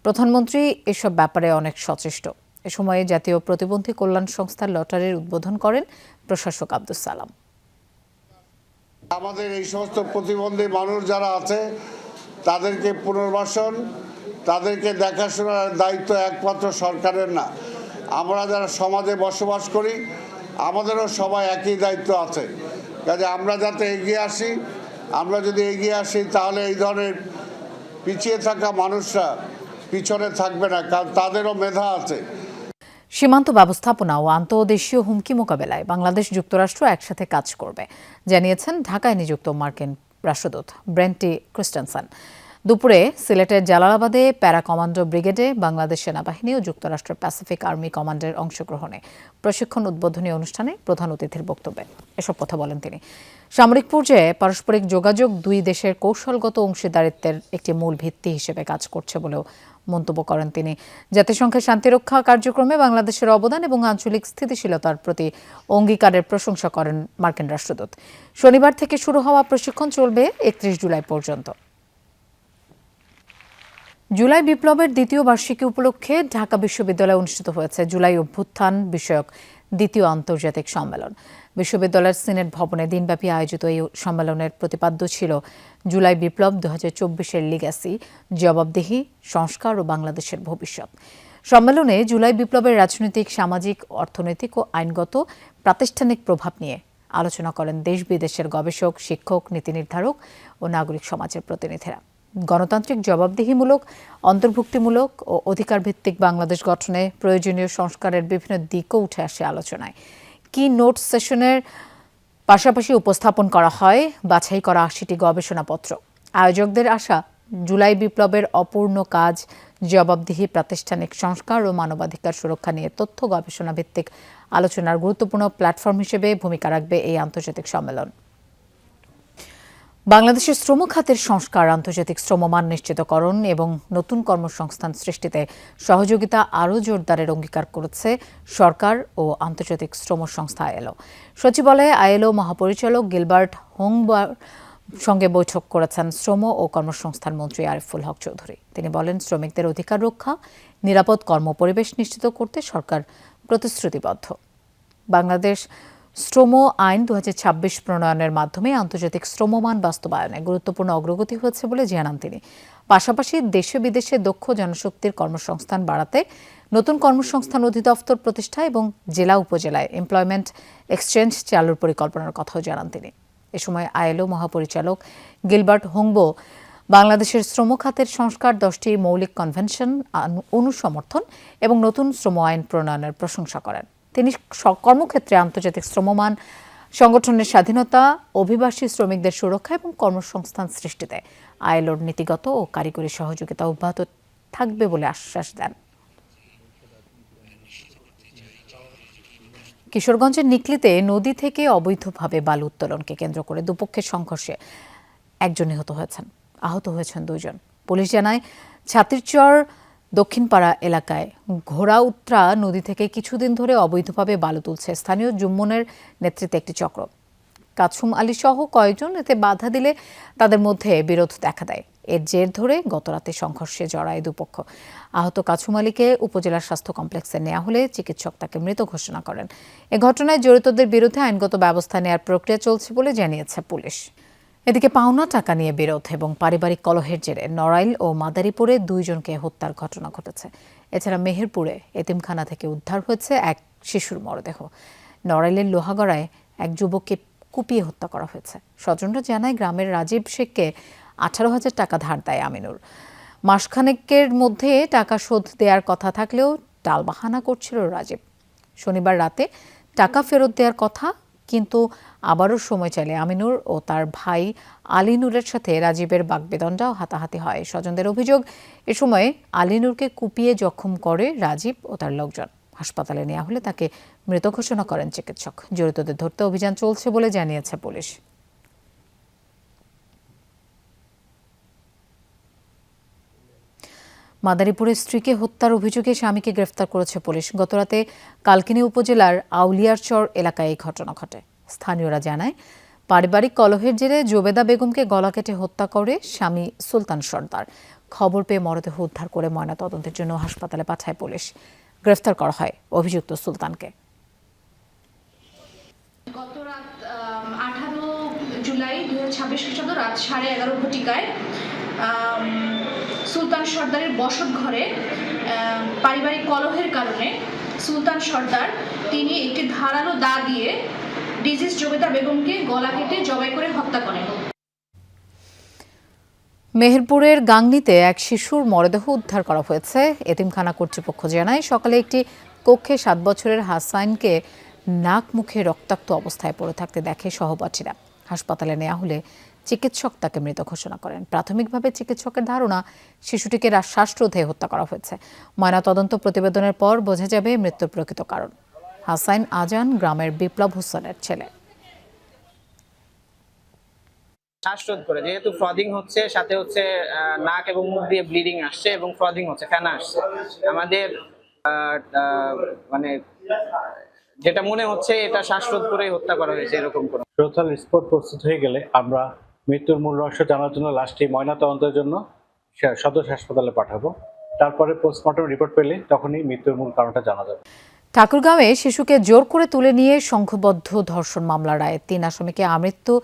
প্রধানমন্ত্রী এসব ব্যাপারে অনেক সচেষ্ট। এ সময়ে জাতীয় প্রতিবন্ধী কল্যাণ সংস্থার লটারির উদ্বোধন করেন প্রশাসক আব্দুস সালাম। আমাদের এই সমস্ত প্রতিবন্ধী মানুষ যারা আছে তাদেরকে পুনর্বাসন, তাদেরকে দেখাশোনার দায়িত্ব একমাত্র সরকারের না। আমরা যারা সমাজে বসবাস করি আমাদেরও সবাই একই দায়িত্ব আছে। কাজে আমরা যাতে এগিয়ে আসি, আমরা যদি এগিয়ে আসি তাহলে এই ধরনের পিছিয়ে থাকা মানুষরা পিছনে থাকবে না, কারণ তাদেরও মেধা আছে। সীমান্ত ব্যবস্থাপনা ও আন্তঃদেশীয় হুমকি মোকাবেলায় বাংলাদেশ যুক্তরাষ্ট্র একসাথে কাজ করবে, জানিয়েছেন ঢাকায় নিযুক্ত মার্কিন রাষ্ট্রদূত ব্রেন্টি ক্রিস্টেনসেন। দুপুরে সিলেটের জালালাবাদে প্যারা কমান্ডো ব্রিগেডে বাংলাদেশ সেনাবাহিনী ও যুক্তরাষ্ট্রের প্যাসিফিক আর্মি কমান্ডের অংশগ্রহণে প্রশিক্ষণ উদ্বোধনী অনুষ্ঠানে প্রধান অতিথির বক্তব্যে এসব কথা বলেন তিনি। সামরিক পর্যায়ে পারস্পরিক যোগাযোগ দুই দেশের কৌশলগত অংশীদারিত্বের একটি মূল ভিত্তি হিসেবে কাজ করছে বলেও মন্তব্য করেন তিনি। জাতিসংঘের শান্তিরক্ষা কার্যক্রমে বাংলাদেশের অবদান এবং আঞ্চলিক স্থিতিশীলতার প্রতি অঙ্গীকারের প্রশংসা করেন মার্কিন রাষ্ট্রদূত। শনিবার থেকে শুরু হওয়া প্রশিক্ষণ চলবে 31 জুলাই পর্যন্ত। জুলাই বিপ্লবের দ্বিতীয় বার্ষিকী উপলক্ষে ঢাকা বিশ্ববিদ্যালয়ে অনুষ্ঠিত হয়েছে জুলাই অভ্যুত্থান বিষয়ক দ্বিতীয় আন্তর্জাতিক সম্মেলন। বিশ্ববিদ্যালয়ের সিনেট ভবনে দিনব্যাপী আয়োজিত এই সম্মেলনের প্রতিপাদ্য ছিল জুলাই বিপ্লব 2024-এর লিগ্যাসি, জবাবদিহি, সংস্কার ও বাংলাদেশের ভবিষ্যৎ। সম্মেলনে জুলাই বিপ্লবের রাজনৈতিক, সামাজিক, অর্থনৈতিক ও আইনগত প্রাতিষ্ঠানিক প্রভাব নিয়ে আলোচনা করেন দেশ বিদেশের গবেষক, শিক্ষক, নীতি নির্ধারক ও নাগরিক সমাজের প্রতিনিধিরা। গণতান্ত্রিক, জবাবদিহিমূলক, অন্তর্ভুক্তিমূলক ও অধিকারভিত্তিক বাংলাদেশ গঠনে প্রয়োজনীয় সংস্কারের বিভিন্ন দিকও উঠে আসে আলোচনায়। কি নোট সেশনের পাশাপাশি উপস্থাপন করা হয় বাছাই করা 80টি গবেষণাপত্র। আয়োজকদের আশা, জুলাই বিপ্লবের অপূর্ণ কাজ, জবাবদিহি, প্রাতিষ্ঠানিক সংস্কার ও মানবাধিকার সুরক্ষা নিয়ে তথ্য গবেষণা ভিত্তিক আলোচনার গুরুত্বপূর্ণ প্ল্যাটফর্ম হিসেবে ভূমিকা রাখবে এই আন্তর্জাতিক সম্মেলন। বাংলাদেশের শ্রম খাতের সংস্কার, আন্তর্জাতিক শ্রমমান নিশ্চিতকরণ এবং নতুন কর্মসংস্থান সৃষ্টিতে সহযোগিতা আরও জোরদারের অঙ্গীকার করেছে সরকার ও আন্তর্জাতিক শ্রম সংস্থা আইএলও। সচিবালয়ে আইএলও মহাপরিচালক গিলবার্ট হোংবার সঙ্গে বৈঠক করেছেন শ্রম ও কর্মসংস্থান মন্ত্রী আরিফুল হক চৌধুরী। তিনি বলেন, শ্রমিকদের অধিকার রক্ষা, নিরাপদ কর্মপরিবেশ নিশ্চিত করতে সরকার প্রতিশ্রুতিবদ্ধ। বাংলাদেশ শ্রম আইন 2026 প্রণয়নের মাধ্যমে আন্তর্জাতিক শ্রমমান বাস্তবায়নে গুরুত্বপূর্ণ অগ্রগতি হয়েছে বলে জানান তিনি। পাশাপাশি দেশে বিদেশে দক্ষ জনশক্তির কর্মসংস্থান বাড়াতে নতুন কর্মসংস্থান অধিদপ্তর প্রতিষ্ঠা এবং জেলা উপজেলায় এমপ্লয়মেন্ট এক্সচেঞ্জ চালুর পরিকল্পনার কথাও জানান তিনি। এ সময় আইএলও মহাপরিচালক গিলবার্ট হোংবো বাংলাদেশের শ্রম খাতের সংস্কার, 10টি মৌলিক কনভেনশন অনুসমর্থন এবং নতুন শ্রম আইন প্রণয়নের প্রশংসা করেন। তিনি কর্মক্ষেত্রে আন্তর্জাতিক শ্রমমান সংগঠনের স্বাধীনতা, অভিবাসী শ্রমিকদের সুরক্ষা এবং কর্মসংস্থান সৃষ্টিতে আইএলওর নীতিগত ও কারিগরি সহযোগিতা অব্যাহত থাকবে বলে আশ্বাস দেন। কিশোরগঞ্জের নিকলিতে নদী থেকে অবৈধভাবে বালু উত্তোলনকে কেন্দ্র করে দুপক্ষের সংঘর্ষে একজন নিহত হয়েছেন, আহত হয়েছেন 2 জন। পুলিশ জানায়, ছাতিরচর দক্ষিণপাড়া এলাকায় ঘোড়াউত্রা নদী থেকে কিছুদিন ধরে অবৈধভাবে বালু তুলছে স্থানীয় জুম্মনের নেতৃত্বে একটি চক্র। কাছুম আলী সহ কয়েকজন এতে বাধা দিলে তাদের মধ্যে বিরোধ দেখা দেয়। এর জের ধরে গতরাতে সংঘর্ষে জড়ায় দুপক্ষ। আহত কাছুম আলীকে উপজেলা স্বাস্থ্য কমপ্লেক্সে নেওয়া হলে চিকিৎসক তাকে মৃত ঘোষণা করেন। এ ঘটনায় জড়িতদের বিরুদ্ধে আইনগত ব্যবস্থা নেওয়ার প্রক্রিয়া চলছে বলে জানিয়েছে পুলিশ। এদিকে পাওনা টাকা নিয়ে বিরোধ এবং পারিবারিক কলহের জেরে নড়াইল ও মাদারীপুরে 2 জনকে হত্যার ঘটনা ঘটেছে। এছাড়া মেহেরপুরে এতিমখানা থেকে উদ্ধার হয়েছে এক শিশুর মরদেহ। নড়াইলের লোহাগড়ায় এক যুবককে কুপিয়ে হত্যা করা হয়েছে। স্বজনরা জানায় গ্রামের রাজীব শেখকে 18,000 টাকা ধার দেয় আমিনুর। মাসখানেকের মধ্যে টাকা শোধ দেওয়ার কথা থাকলেও টালবাহানা করছিল রাজীব। শনিবার রাতে টাকা ফেরত দেওয়ার কথা, কিন্তু আবারও সময় চাইলে আমিনুর ও তার ভাই আলিনুরের সাথে রাজীবের বাগবিতণ্ডা ও হাতাহাতি হয়। স্বজনদের অভিযোগ, এ সময় আলিনুরকে কুপিয়ে জখম করে রাজীব ও তার লোকজন। হাসপাতালে নেওয়া হলে তাকে মৃত ঘোষণা করেন চিকিৎসক। জড়িতদের ধরতে অভিযান চলছে বলে জানিয়েছে পুলিশ। মাদারীপুরে স্ত্রীকে হত্যার অভিযোগে স্বামীকে গ্রেফতার করেছে পুলিশ। গতরাতে কালকিনি উপজেলার আউলিয়ারচর এলাকায় এই ঘটনা ঘটে। স্থানীয়রা জানায়, পারিবারিক কলহের জেরে জোবেদা বেগমকে গলা কেটে হত্যা করে স্বামী সুলতান সর্দার। খবর পেয়ে মরদেহ উদ্ধার করে ময়নাতদন্তের জন্য হাসপাতালে পাঠায় পুলিশ। গ্রেফতার করা হয় অভিযুক্ত সুলতানকে। গত রাত 18 জুলাই 2026 খ্রিস্টাব্দ রাত 11:30 ঘটিকায় সুলতান সর্দারের বসত ঘরে পারিবারিক কলহের কারণে সুলতান সর্দার তিনি একটি ধারালো দা দিয়ে ডিজিজ জোবেদা বেগমকে গলা কেটে জবাই করে হত্যা করেন। মেহেরপুরের গাংনীতে এক শিশুর মরদেহ উদ্ধার করা হয়েছে। এতিমখানা কর্তৃপক্ষ জানায়, সকালে একটি কক্ষে 7 বছরের হাসাইনকে নাক মুখে রক্তাক্ত অবস্থায় পড়ে থাকতে দেখে সহপাঠীরা। হাসপাতালে নেওয়া হলে চিকিৎসক তাকে মৃত ঘোষণা করেন। প্রাথমিকভাবে চিকিৎসকের ধারণা শিশুটিকে শ্বাসরোধে হত্যা করা হয়েছে। ময়নাতদন্ত প্রতিবেদনের পর বোঝা যাবে মৃত্যুর প্রকৃত কারণ। হাসাইন আজান গ্রামের বিপ্লব হোসেনের ছেলে। শ্বাসরোধ করে, যেহেতু ফ্রদিং হচ্ছে, সাথে হচ্ছে নাক এবং মুখ দিয়ে ব্লিডিং আসছে এবং ফ্রদিং হচ্ছে, ফেনা আসছে। আমাদের মানে যেটা মনে হচ্ছে এটা শ্বাসরোধ করে হত্যা করা হয়েছে, এরকম কোনো। টোটাল রিপোর্ট প্রস্তুত হয়ে গেলে আমরা মৃত্যুর মূল রহস্য জানার জন্য লাশটি ময়নাতদন্তের জন্য সদর হাসপাতালে পাঠাবো। তারপরে পোস্টমর্টম রিপোর্ট পেলে তখনই মৃত্যুর মূল কারণটা জানা যাবে। ঠাকুরগাঁওয়ে শিশুকে জোর করে তুলে নিয়ে সংঘবদ্ধ ধর্ষণ মামলার রায়ে 3 আসামিকে আমৃত্যু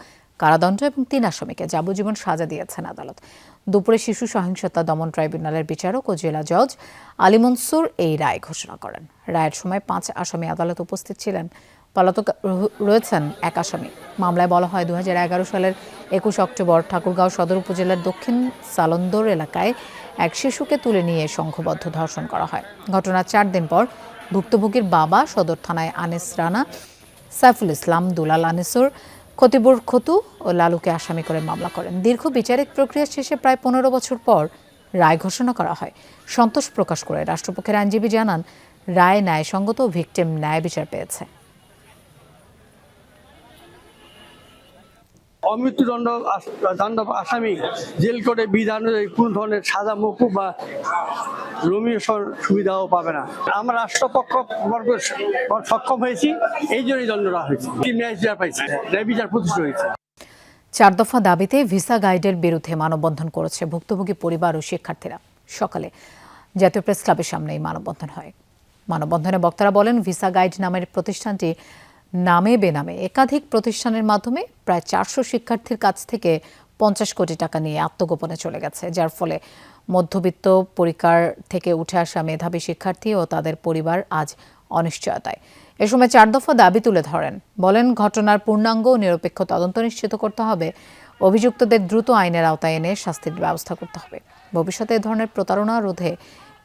কারাদণ্ড এবং 3 আসামিকে যাবজ্জীবন সাজা দিয়েছেন আদালত। দুপুরে শিশু সহিংসতা দমন ট্রাইব্যুনালের বিচারক ও জেলা জজ আলী মনসুর এই রায় ঘোষণা করেন। রায়ের সময় 5 আসামি আদালতে উপস্থিত ছিলেন। পলাতক রয়েছেন 1 আসামি। মামলায় বলা হয়, 2011 সালের 21 অক্টোবর ঠাকুরগাঁও সদর উপজেলার দক্ষিণ সালন্দর এলাকায় এক শিশুকে তুলে নিয়ে সংঘবদ্ধ ধর্ষণ করা হয়। ঘটনার 4 দিন পর ভুক্তভোগীর বাবা সদর থানায় আনিস রানা, সাইফুল ইসলাম, দুলাল আনিসুর, খতিবুর খতু ও লালুকে আসামি করে মামলা করেন। দীর্ঘ বিচারিক প্রক্রিয়া শেষে প্রায় 15 বছর পর রায় ঘোষণা করা হয়। সন্তোষ প্রকাশ করে রাষ্ট্রপক্ষের আইনজীবী জানান, রায় ন্যায়সঙ্গত, ভিকটিম ন্যায় বিচার পেয়েছে। অমৃত্যুদণ্ড আসামি জেল কোর্টে বিধান কোন ধরনের সাজা মকুব বা রমিও সুবিধাও পাবে না। আমরা রাষ্ট্রপক্ষ সক্ষম হয়েছি, এই জন্যই দণ্ড দেওয়া হয়েছে। ন্যায় বিচার পাইছে, ন্যায় বিচার প্রতিষ্ঠিত হয়েছে। 4 দফা দাবিতে ভিসা গাইডের বিরুদ্ধে মানববন্ধন করেছে ভুক্তভোগী পরিবার ও শিক্ষার্থীরা। সকালে জাতীয় প্রেস ক্লাবের সামনে এই মানববন্ধন হয়। মানববন্ধনে বক্তারা বলেন, ভিসা গাইড নামের প্রতিষ্ঠানটি নামে বেনামে একাধিক প্রতিষ্ঠানের মাধ্যমে প্রায় 400 শিক্ষার্থীর কাছ থেকে 50 কোটি টাকা নিয়ে আত্মগোপনে চলে গেছে, যার ফলে মধ্যবিত্ত পরিবার থেকে উঠে আসা মেধাবী শিক্ষার্থী ও তাদের পরিবার আজ অনিশ্চয়তায়। এ সময় 4 দফা দাবি তুলে ধরেন। বলেন, ঘটনার পূর্ণাঙ্গ ও নিরপেক্ষ তদন্ত নিশ্চিত করতে হবে। অভিযুক্তদের দ্রুত আইনের আওতায় এনে শাস্তির ব্যবস্থা করতে হবে। ভবিষ্যতে এ ধরনের প্রতারণা রোধে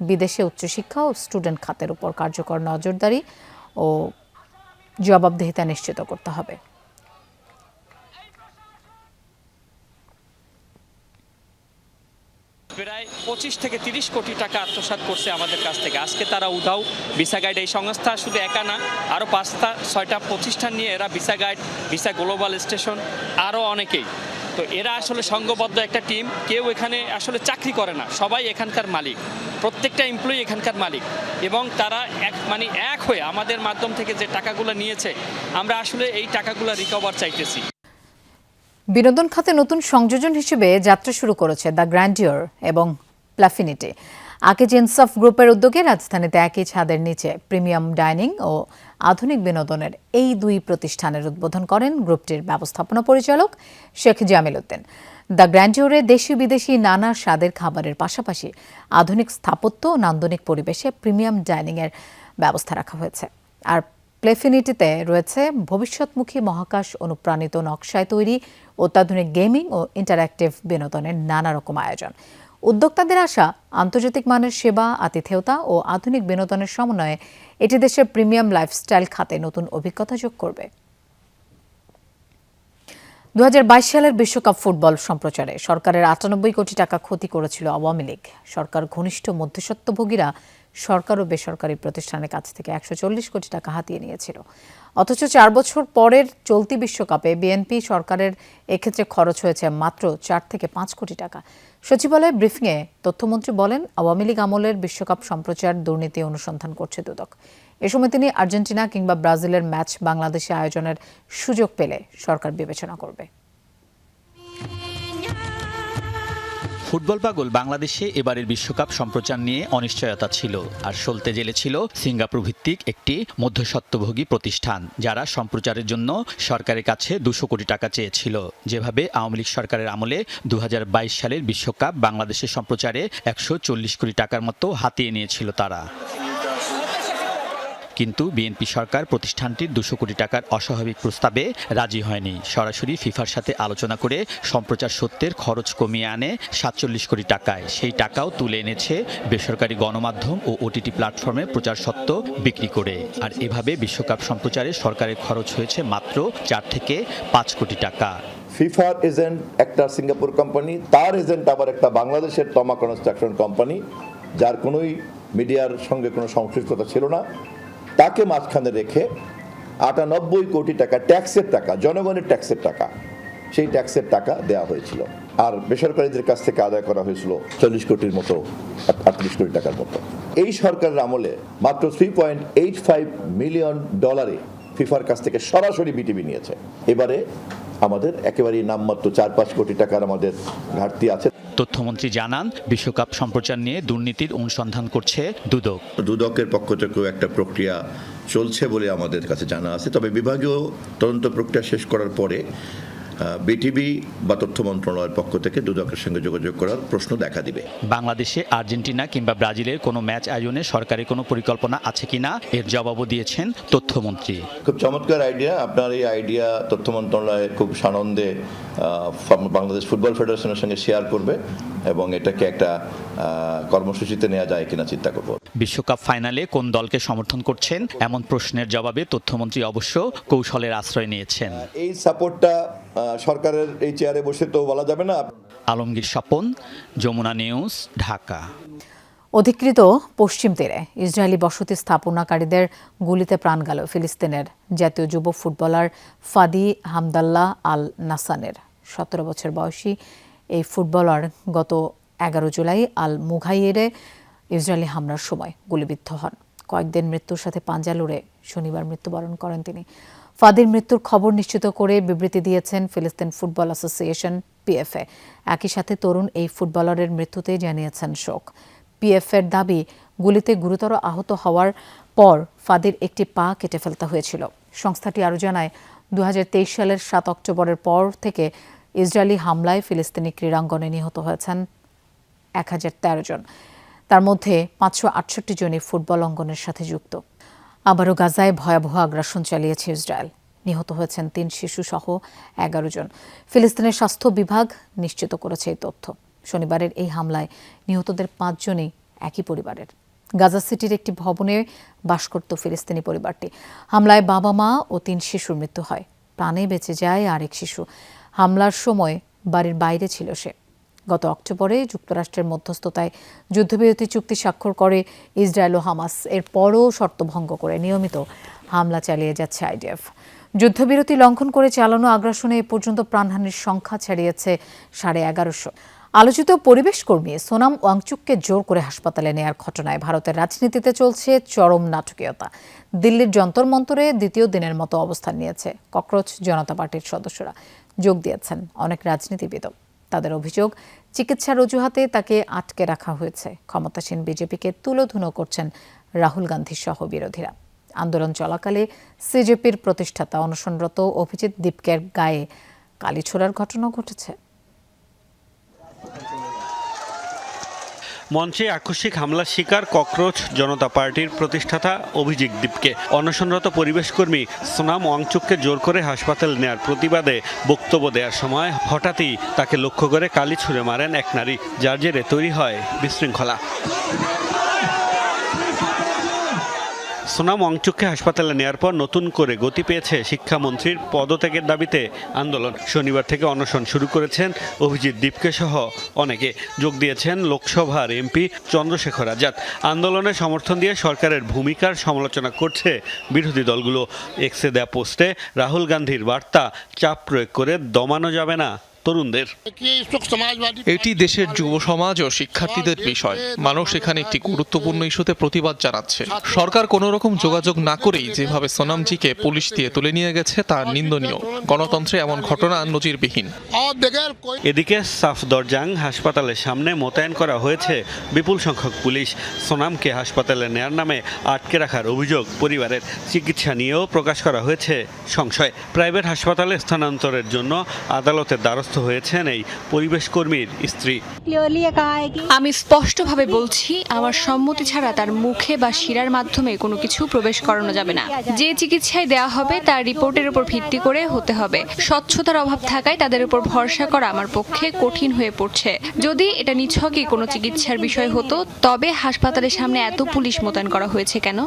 বিদেশে উচ্চশিক্ষা ও স্টুডেন্ট খাতের উপর কার্যকর নজরদারি ও জবাবদিহিতা নিশ্চিত করতে হবে। প্রায় 25 থেকে 30 কোটি টাকা আত্মসাৎ করছে আমাদের কাছ থেকে। আজকে তারা উধাও। ভিসা গাইড এই সংস্থা শুধু একা না, আরও 5-6টা প্রতিষ্ঠান নিয়ে এরা visa guide, visa global station, আরও অনেকেই। তো এরা আসলে সংঘবদ্ধ একটা টিম। কেউ এখানে আসলে চাকরি করে না, সবাই এখানকার মালিক, প্রত্যেকটা এমপ্লয়ি এখানকার মালিক। এবং তারা এক হয়ে আমাদের মাধ্যম থেকে যে টাকাগুলো নিয়েছে, আমরা আসলে এই টাকাগুলো রিকভার চাইতেছি। বিনোদন খাতে নতুন সংযোজন হিসেবে যাত্রা শুরু করেছে দ্য গ্র্যান্ডিওর এবং প্লাফিনিটি। আকিজ ইনসাফ গ্রুপের উদ্যোগে রাজধানীতে একই ছাদের নিচে প্রিমিয়াম ডাইনিং ও আধুনিক বিনোদনের এই 2 প্রতিষ্ঠানের উদ্বোধন করেন গ্রুপটির ব্যবস্থাপনা পরিচালক শেখ জামিল উদ্দিন। দ্য গ্র্যান্ডিওরে দেশি বিদেশি নানা স্বাদের খাবারের পাশাপাশি আধুনিক স্থাপত্য ও নান্দনিক পরিবেশে প্রিমিয়াম ডাইনিংয়ের ব্যবস্থা রাখা হয়েছে। আর প্লেফিনিটিতে রয়েছে ভবিষ্যৎমুখী মহাকাশ অনুপ্রাণিত নকশায় তৈরি অত্যাধুনিক গেমিং ও ইন্টারঅ্যাক্টিভ বিনোদনের নানা রকম আয়োজন। উদ্যোক্তাদের আশা, আন্তর্জাতিক মানের সেবা, আতিথেয়তা ও আধুনিক বিনোদনের সমন্বয়ে এটি দেশের প্রিমিয়াম লাইফস্টাইল খাতে নতুন অভিজ্ঞতা যোগ করবে। 2022 সালের বিশ্বকাপ ফুটবল সম্প্রচারে সরকারের 98 কোটি টাকা ক্ষতি করেছিল আওয়ামী লীগ। সরকার ঘনিষ্ঠ মধ্যস্বত্বভোগীরা সরকার ও বেসরকারি প্রতিষ্ঠানের কাছ থেকে 140 কোটি টাকা হাতিয়ে নিয়েছিল। অথচ 4 বছর পরের চলতি বিশ্বকাপে বিএনপি সরকারের এক্ষেত্রে খরচ হয়েছে মাত্র 4 থেকে 5 কোটি টাকা। সচিবালয়ে ব্রিফিংয়ে তথ্যমন্ত্রী বলেন, আওয়ামী লীগ আমলের বিশ্বকাপ সম্প্রচার দুর্নীতি অনুসন্ধান করছে দুদক। এ সময় তিনি আর্জেন্টিনা কিংবা ব্রাজিলের ম্যাচ বাংলাদেশে আয়োজনের সুযোগ পেলে সরকার বিবেচনা করবে। ফুটবল পাগল বাংলাদেশে এবারের বিশ্বকাপ সম্প্রচার নিয়ে অনিশ্চয়তা ছিল, আর সলতে জেলে ছিল সিঙ্গাপুর ভিত্তিক একটি মধ্যস্বত্বভোগী প্রতিষ্ঠান, যারা সম্প্রচারের জন্য সরকারের কাছে 200 কোটি টাকা চেয়েছিল। যেভাবে আওয়ামী লীগ সরকারের আমলে 2022 সালের বিশ্বকাপ বাংলাদেশের সম্প্রচারে 140 কোটি টাকার মতো হাতিয়ে নিয়েছিল তারা। কিন্তু বিএনপি সরকার প্রতিষ্ঠানটির 200 কোটি টাকার অস্বাভাবিক প্রস্তাবে রাজি হয়নি। সরাসরি ফিফার সাথে আলোচনা করে সম্প্রচার সত্যের খরচ কমিয়ে আনে 47 কোটি টাকায়। সেই টাকাও তুলে এনেছে বেসরকারি গণমাধ্যম ও ওটিটি প্ল্যাটফর্মে প্রচার সত্ত্ব বিক্রি করে। আর এভাবে বিশ্বকাপ সম্প্রচারে সরকারের খরচ হয়েছে মাত্র 4 থেকে 5 কোটি টাকা। ফিফার এজেন্ট একটা সিঙ্গাপুর কোম্পানি, তার এজেন্ট আবার একটা বাংলাদেশের তমা কনস্ট্রাকশন কোম্পানি, যার কোনোই মিডিয়ার সঙ্গে কোনো সংশ্লিষ্টতা ছিল না। তাকে মাঝখানে রেখে 98 কোটি টাকা ট্যাক্সের টাকা, জনগণের ট্যাক্সের টাকা, সেই ট্যাক্সের টাকা দেওয়া হয়েছিল। আর বেসরকারিদের কাছ থেকে আদায় করা হয়েছিল 40 কোটির মতো, 38 কোটি টাকার মতো। এই সরকারের আমলে মাত্র $3.85 মিলিয়ন ফিফার কাছ থেকে সরাসরি বিটিভি নিয়েছে। এবারে আমাদের একেবারেই নামমাত্র 4-5 কোটি টাকার আমাদের ঘাটতি আছে। তথ্যমন্ত্রী জানান, বিশ্বকাপ সম্প্রচার নিয়ে দুর্নীতির অনুসন্ধান করছে দুদক। দুদকের পক্ষ থেকেও একটা প্রক্রিয়া চলছে বলে আমাদের কাছে জানা আছে। তবে বিভাগীয় তদন্ত প্রক্রিয়া শেষ করার পরে বিটিভি বা তথ্য মন্ত্রণালয়ের পক্ষ থেকে দুদকের সঙ্গে যোগাযোগ করার প্রশ্ন দেখা দিবে। বাংলাদেশে আর্জেন্টিনা কিংবা ব্রাজিলের কোনো ম্যাচ আয়োজনে সরকারের কোনো পরিকল্পনা আছে কিনা এর জবাবও দিয়েছেন তথ্যমন্ত্রী। খুব চমৎকার আইডিয়া। আপনার এই আইডিয়া তথ্য মন্ত্রণালয় খুব সানন্দে বাংলাদেশ ফুটবল ফেডারেশনের সঙ্গে শেয়ার করবে এবং এটাকে একটা কর্মসূচিতে নেওয়া যায় কিনা চিন্তা করব। বিশ্বকাপ ফাইনালে কোন দলকে সমর্থন করছেন এমন প্রশ্নের জবাবে তথ্যমন্ত্রী অবশ্য কৌশলের আশ্রয় নিয়েছেন। এই সাপোর্টটা সরকারের এই চেয়ারে বসে তো বলা যাবে না। আলমগীর স্বপন, যমুনা নিউজ, ঢাকা। অধিকৃত পশ্চিম তীরে ইসরায়েলি বসতি স্থাপনাকারীদের গুলিতে প্রাণ গেল ফিলিস্তিনের জাতীয় যুব ফুটবলার ফাদি হামদাল্লাহ আল নাসানের। 17 বছর বয়সী এই ফুটবলার গত 11 জুলাই আল মুঘাইয়েরে ইসরায়েলি হামলার সময় গুলিবিদ্ধ হন। কয়েকদিন মৃত্যুর সাথে পাঞ্জা লড়ে শনিবার মৃত্যুবরণ করেন তিনি। ফাদির মৃত্যুর খবর নিশ্চিত করে বিবৃতি দিয়েছেন ফিলিস্তিন ফুটবল অ্যাসোসিয়েশন পিএফএ। একই সাথে তরুণ এই ফুটবলারের মৃত্যুতে জানিয়েছেন শোক। পিএফএর দাবি, গুলিতে গুরুতর আহত হওয়ার পর ফাদির একটি পা কেটে ফেলতে হয়েছিল। সংস্থাটি আরও জানায়, 2023 সালের 7 অক্টোবরের পর থেকে ইসরায়েলি হামলায় ফিলিস্তিনি ক্রীড়াঙ্গনে নিহত হয়েছেন 1013 জন। তার মধ্যে 568 জনই ফুটবল অঙ্গনের সাথে যুক্ত। আবারও গাজায় ভয়াবহ আগ্রাসন চালিয়েছে ইসরায়েল। নিহত হয়েছেন 3 শিশু সহ 11 জন। ফিলিস্তিনের স্বাস্থ্য বিভাগ নিশ্চিত করেছে এই তথ্য। শনিবারের এই হামলায় নিহতদের 5 জনই একই পরিবারের। গাজা সিটির একটি ভবনে বাস করত ফিলিস্তিনি পরিবারটি। হামলায় বাবা, মা ও 3 শিশুর মৃত্যু হয়। প্রাণে বেঁচে যায় আরেক শিশু। হামলার সময় বাড়ির বাইরে ছিল সে। গত অক্টোবরে যুক্তরাষ্ট্রের মধ্যস্থতায় যুদ্ধবিরতি চুক্তি স্বাক্ষর করে ইসরায়েল ও হামাস। এরপরও শর্ত ভঙ্গ করে নিয়মিত হামলা চালিয়ে যাচ্ছে আইডিএফ। যুদ্ধবিরতি লঙ্ঘন করে চালানো আগ্রাসনে এ পর্যন্ত প্রাণহানির সংখ্যা ছাড়িয়েছে 1150। আলোচিত পরিবেশ কর্মী সোনাম ওয়াংচুককে জোর করে হাসপাতালে নেয়ার ঘটনায় ভারতের রাজনীতিতে চলছে চরম নাটকীয়তা। দিল্লির যন্তর মন্তরে দ্বিতীয় দিনের মতো অবস্থান নিয়েছে ককরোচ জনতা পার্টির সদস্যরা। যোগ দিয়েছেন অনেক রাজনীতিবিদও। তাদের অভিযোগ, চিকিৎসার অজুহাতে তাকে আটকে রাখা হয়েছে। ক্ষমতাসীন বিজেপিকে তুলোধুনো করছেন রাহুল গান্ধী সহ বিরোধীরা। আন্দোলন চলাকালে সিজেপির প্রতিষ্ঠাতা অনশনরত অভিজিৎ দীপকের গায়ে কালি ছোড়ার ঘটনা ঘটেছে। মঞ্চে আকস্মিক হামলার শিকার ককরোচ জনতা পার্টির প্রতিষ্ঠাতা অভিজিৎ দীপকে অনশনরত পরিবেশকর্মী সোনাম ওয়াংচুককে জোর করে হাসপাতালে নেওয়ার প্রতিবাদে বক্তব্য দেওয়ার সময় হঠাৎই তাকে লক্ষ্য করে কালি ছুঁড়ে মারেন এক নারী, যার জেরে তৈরি হয় বিশৃঙ্খলা। সোনাম ওয়াংচুককে হাসপাতালে নেওয়ার পর নতুন করে গতি পেয়েছে শিক্ষামন্ত্রীর পদত্যাগের দাবিতে আন্দোলন। শনিবার থেকে অনশন শুরু করেছেন অভিজিৎ দীপকে সহ অনেকে। যোগ দিয়েছেন লোকসভার এমপি চন্দ্রশেখর আজাদ। আন্দোলনে সমর্থন দিয়ে সরকারের ভূমিকার সমালোচনা করছে বিরোধী দলগুলো। এক্সে দেয়া পোস্টে রাহুল গান্ধীর বার্তা, চাপ প্রয়োগ করে দমানো যাবে না তরুণদের। এটি দেশের যুব সমাজ ও শিক্ষার্থীদের বিষয়। মানুষ এখানে একটি গুরুত্বপূর্ণ ইস্যুতে প্রতিবাদ জানাচ্ছে। সরকার কোনো রকম যোগাযোগ না করেই যেভাবে সোনামজিকে পুলিশ দিয়ে তুলে নিয়ে গেছে তা নিন্দনীয়। গণতন্ত্রে এমন ঘটনা নজিরবিহীন। এদিকে সাফদরজাং হাসপাতালের সামনে মোতায়েন করা হয়েছে বিপুল সংখ্যক পুলিশ। সোনামকে হাসপাতালে নেয়ার নামে আটকে রাখার অভিযোগ পরিবারের। চিকিৎসা নিয়েও প্রকাশ করা হয়েছে সংশয়। প্রাইভেট হাসপাতালে স্থানান্তরের জন্য আদালতের দ্বারস্থ হয়েছেন এই পরিবেশ কর্মীর স্ত্রী। আমি স্পষ্টভাবে বলছি, আমার সম্মতি ছাড়া তার মুখে বা শিরার মাধ্যমে কোনো কিছু প্রবেশ করানো যাবে না। যে চিকিৎসায় দেওয়া হবে তার রিপোর্টের উপর ভিত্তি করে হতে হবে। স্বচ্ছতার অভাব থাকায় তাদের উপর ভরসা করা আমার পক্ষে কঠিন হয়ে পড়ছে। যদি এটা নিছকই কোনো চিকিৎসার বিষয় হতো তবে হাসপাতালের সামনে এত পুলিশ মোতায়েন করা হয়েছে কেন?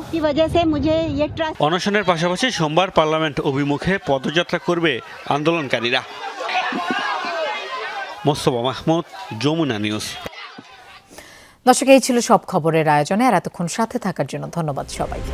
অনশনের পাশাপাশি সোমবার পার্লামেন্ট অভিমুখে পদযাত্রা করবে আন্দোলনকারীরা। মোস্তফা মাহমুদ, যমুনা নিউজ। দর্শক, এই ছিল সব খবরের আয়োজনে। আর এতক্ষণ সাথে থাকার জন্য ধন্যবাদ সবাইকে।